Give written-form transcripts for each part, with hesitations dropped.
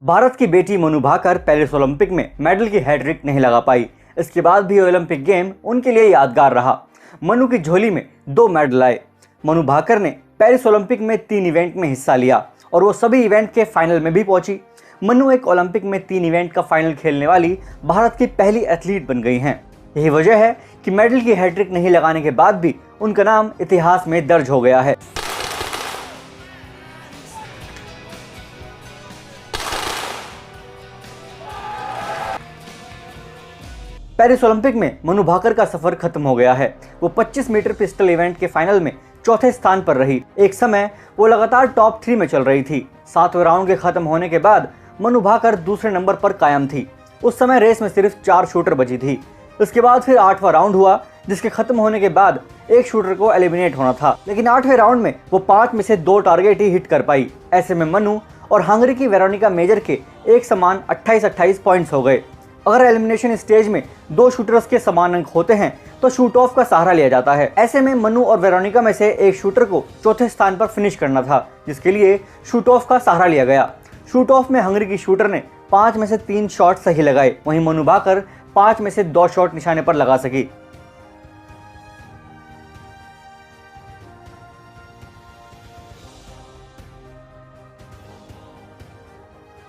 भारत की बेटी Manu Bhaker Paris Olympic में मेडल की हैट्रिक नहीं लगा पाई। इसके बाद भी ओलंपिक गेम उनके लिए यादगार रहा। मनु की झोली में 2 मेडल आए। मनु भाकर ने पेरिस ओलंपिक में 3 इवेंट में हिस्सा लिया और वो सभी इवेंट के फाइनल में भी पहुंची। मनु एक ओलंपिक में 3 इवेंट का फाइनल खेलने वाली भारत की पहली एथलीट बन गई हैं। यही वजह है कि मेडल की हैट्रिक नहीं लगाने के बाद भी उनका नाम इतिहास में दर्ज हो गया है। पेरिस ओलंपिक में मनु भाकर का सफर खत्म हो गया है। वो 25 मीटर पिस्टल इवेंट के फाइनल में चौथे स्थान पर रही। एक समय वो लगातार टॉप 3 में चल रही थी। 7वें राउंड के खत्म होने के बाद मनु भाकर दूसरे नंबर पर कायम थी। उस समय रेस में सिर्फ 4 शूटर बची थी। उसके बाद फिर 8वां राउंड हुआ, जिसके खत्म होने के बाद एक शूटर को एलिमिनेट होना था, लेकिन 8वें राउंड में वो 5 में से 2 टारगेट ही हिट कर पाई। ऐसे में मनु और हंगरी की वेरोनिका मेजर के एक समान 28-28 पॉइंट्स हो गए। अगर एलिमिनेशन स्टेज में 2 शूटर्स के समान अंक होते हैं तो शूट ऑफ का सहारा लिया जाता है। ऐसे में मनु और वेरोनिका में से एक शूटर को चौथे स्थान पर फिनिश करना था, जिसके लिए शूट ऑफ का सहारा लिया गया। शूट ऑफ में हंगरी की शूटर ने 5 में से 3 शॉट सही लगाए, वहीं मनु भाकर 5 में से 2 शॉट निशाने पर लगा सकी।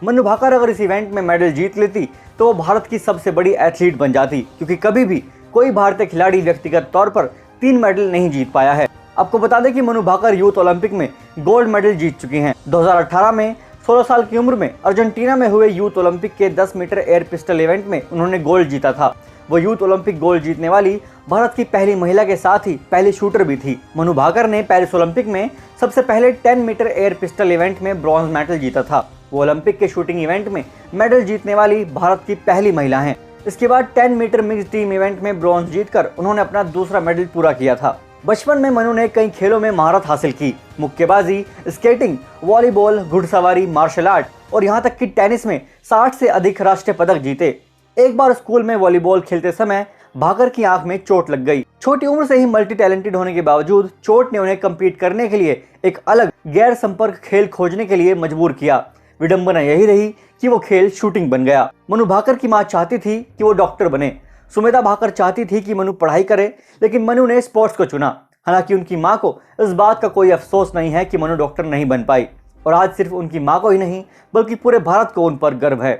मनु भाकर अगर इस इवेंट में मेडल जीत लेती तो वो भारत की सबसे बड़ी एथलीट बन जाती, क्योंकि कभी भी कोई भारतीय खिलाड़ी व्यक्तिगत तौर पर 3 मेडल नहीं जीत पाया है। आपको बता दें कि मनु भाकर यूथ ओलंपिक में गोल्ड मेडल जीत चुकी हैं। 2018 में 16 साल की उम्र में अर्जेंटीना में हुए यूथ ओलंपिक के 10 मीटर एयर पिस्टल इवेंट में उन्होंने गोल्ड जीता था। वो यूथ ओलंपिक गोल्ड जीतने वाली भारत की पहली महिला के साथ ही पहली शूटर भी थी। मनु भाकर ने पेरिस ओलंपिक में सबसे पहले 10 मीटर एयर पिस्टल इवेंट में ब्रॉन्ज मेडल जीता था। वो ओलंपिक के शूटिंग इवेंट में मेडल जीतने वाली भारत की पहली महिला हैं। इसके बाद 10 मीटर मिक्स टीम इवेंट में ब्रॉन्ज जीतकर उन्होंने अपना दूसरा मेडल पूरा किया था। बचपन में मनु ने कई खेलों में महारत हासिल की। मुक्केबाजी, स्केटिंग, वॉलीबॉल, घुड़सवारी, मार्शल आर्ट और यहाँ तक कि टेनिस में 60 से अधिक राष्ट्रीय पदक जीते। एक बार स्कूल में वॉलीबॉल खेलते समय भाकर की आंख में चोट लग गई। छोटी उम्र से ही मल्टी टैलेंटेड होने के बावजूद चोट ने उन्हें कम्पीट करने के लिए एक अलग गैर संपर्क खेल खोजने के लिए मजबूर किया। विडंबना यही रही कि वो खेल शूटिंग बन गया। मनु भाकर की मां चाहती थी कि वो डॉक्टर बने। सुमेधा भाकर चाहती थी कि मनु पढ़ाई करे, लेकिन मनु ने स्पोर्ट्स को चुना। हालांकि उनकी मां को इस बात का कोई अफसोस नहीं है कि मनु डॉक्टर नहीं बन पाई, और आज सिर्फ उनकी मां को ही नहीं बल्कि पूरे भारत को उन पर गर्व है।